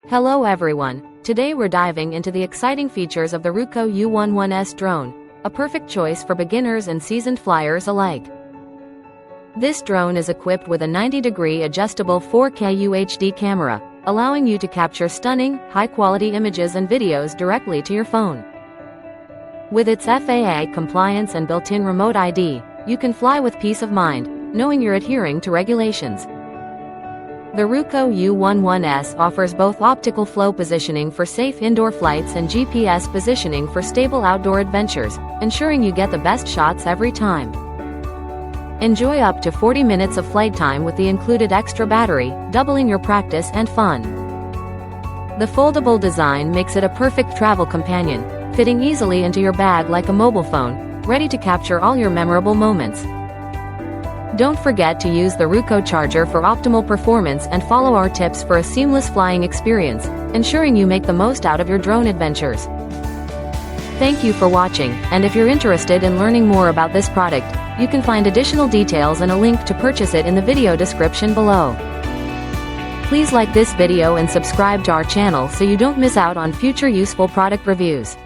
Hello everyone, today we're diving into the exciting features of the Ruko U11S Drone, a perfect choice for beginners and seasoned flyers alike. This drone is equipped with a 90-degree adjustable 4K UHD camera, allowing you to capture stunning, high-quality images and videos directly to your phone. With its FAA compliance and built-in remote ID, you can fly with peace of mind, knowing you're adhering to regulations. The Ruko U11S offers both optical flow positioning for safe indoor flights and GPS positioning for stable outdoor adventures, ensuring you get the best shots every time. Enjoy up to 40 minutes of flight time with the included extra battery, doubling your practice and fun. The foldable design makes it a perfect travel companion, fitting easily into your bag like a mobile phone, ready to capture all your memorable moments. Don't forget to use the Ruko charger for optimal performance and follow our tips for a seamless flying experience, ensuring you make the most out of your drone adventures. Thank you for watching, and if you're interested in learning more about this product, you can find additional details and a link to purchase it in the video description below. Please like this video and subscribe to our channel so you don't miss out on future useful product reviews.